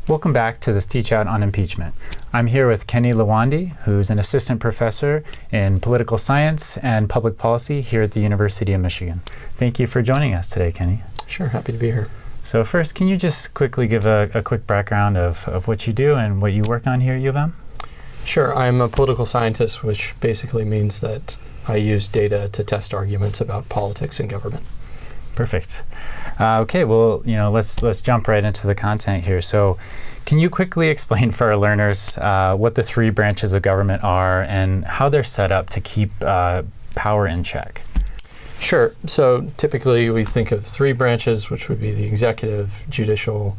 Welcome back to this Teach Out on Impeachment. I'm here with Kenny Lawandi, who's an assistant professor in political science and public policy here at the University of Michigan. Thank you for joining us today, Kenny. Sure, happy to be here. So first, can you just quickly give a quick background of what you do and what you work on here at U of M? Sure, I'm a political scientist, which basically means that I use data to test arguments about politics and government. Perfect. Okay, well, let's jump right into the content here. So, can you quickly explain for our learners what the three branches of government are and how they're set up to keep power in check? Sure. So typically we think of three branches, which would be the executive, judicial,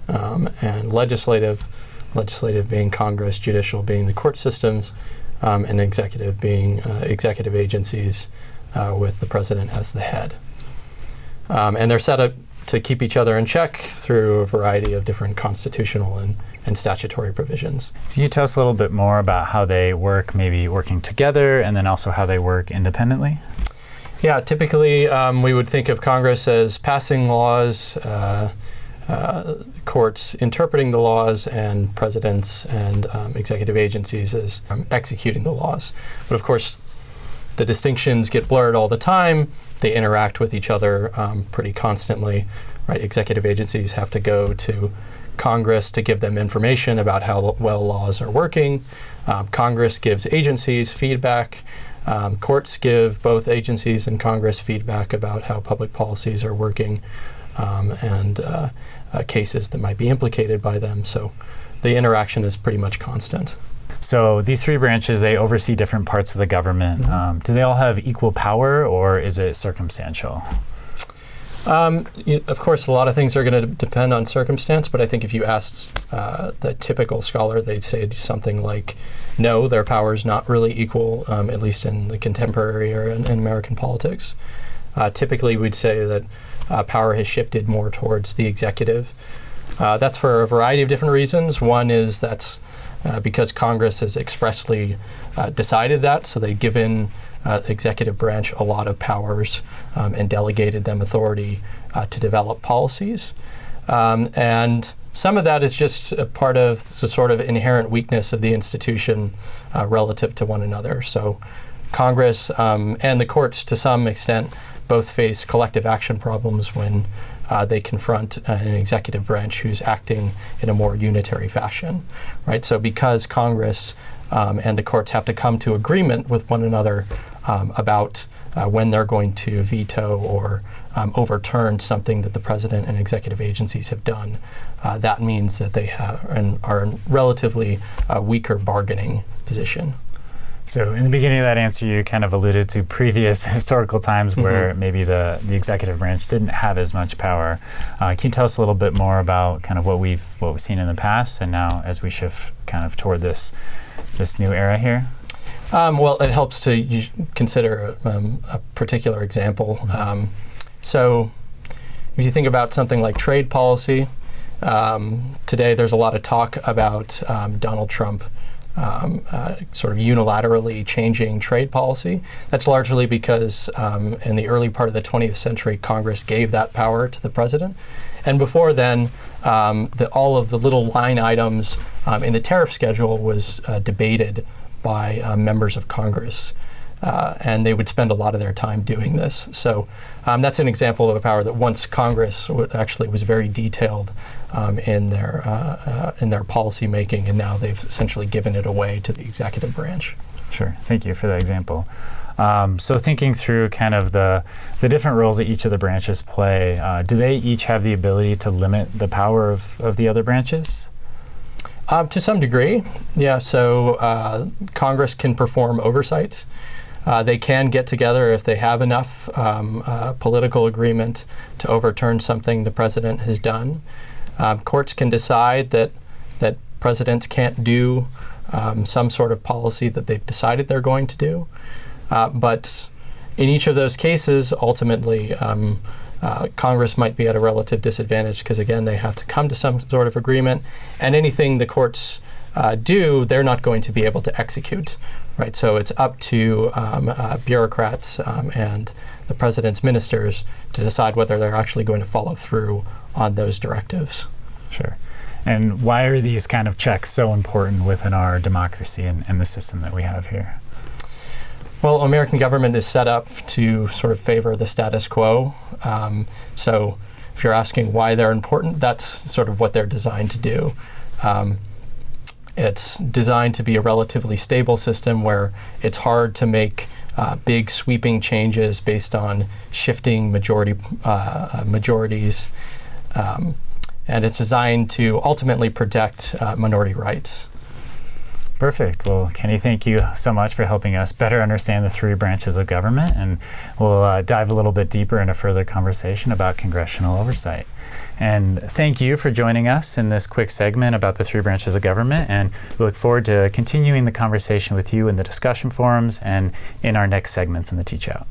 and legislative. Legislative being Congress, judicial being the court systems, and executive being executive agencies with the president as the head. And they're set up to keep each other in check through a variety of different constitutional and statutory provisions. So can you tell us a little bit more about how they work, maybe working together, and then also how they work independently? Yeah, typically we would think of Congress as passing laws, courts interpreting the laws, and presidents and executive agencies as executing the laws. But of course, the distinctions get blurred all the time. They interact with each other pretty constantly, right? Executive agencies have to go to Congress to give them information about how well laws are working. Congress gives agencies feedback. Courts give both agencies and Congress feedback about how public policies are working and cases that might be implicated by them. So the interaction is pretty much constant. So these three branches, they oversee different parts of the government. Mm-hmm. Do they all have equal power, or is it circumstantial? Of course, a lot of things are going to depend on circumstance, but I think if you asked the typical scholar, they'd say something like, no, their power is not really equal, at least in the contemporary era in American politics. Typically, we'd say that power has shifted more towards the executive. That's for a variety of different reasons. One is that's because Congress has expressly decided that, so they've given the executive branch a lot of powers and delegated them authority to develop policies. And some of that is just a part of the sort of inherent weakness of the institution relative to one another. So Congress and the courts, to some extent, both face collective action problems when they confront an executive branch who's acting in a more unitary fashion, right? So because Congress and the courts have to come to agreement with one another about when they're going to veto or overturn something that the president and executive agencies have done, that means that they are in relatively weaker bargaining position. So in the beginning of that answer, you kind of alluded to previous historical times where maybe the executive branch didn't have as much power. Can you tell us a little bit more about kind of what we've seen in the past and now as we shift kind of toward this new era here? Well, it helps to consider a particular example. So if you think about something like trade policy, today there's a lot of talk about Donald Trump sort of unilaterally changing trade policy. That's largely because in the early part of the 20th century, Congress gave that power to the president. And before then, all of the little line items in the tariff schedule was debated by members of Congress. And they would spend a lot of their time doing this. So that's an example of a power that once Congress actually was very detailed in their policy making, and now they've essentially given it away to the executive branch. Sure, thank you for that example. So thinking through kind of the different roles that each of the branches play, do they each have the ability to limit the power of the other branches? To some degree, yeah. So Congress can perform oversight. They can get together if they have enough political agreement to overturn something the president has done. Courts can decide that presidents can't do some sort of policy that they've decided they're going to do. But in each of those cases, ultimately, Congress might be at a relative disadvantage because, again, they have to come to some sort of agreement. And anything the courts do, they're not going to be able to execute, right? So it's up to bureaucrats and the president's ministers to decide whether they're actually going to follow through on those directives. Sure. And why are these kind of checks so important within our democracy and the system that we have here? Well, American government is set up to sort of favor the status quo. So if you're asking why they're important, that's sort of what they're designed to do. It's designed to be a relatively stable system where it's hard to make big sweeping changes based on shifting majorities. And it's designed to ultimately protect minority rights. Perfect. Well, Kenny, thank you so much for helping us better understand the three branches of government, and we'll dive a little bit deeper into further conversation about congressional oversight. And thank you for joining us in this quick segment about the three branches of government, and we look forward to continuing the conversation with you in the discussion forums and in our next segments in the Teach Out.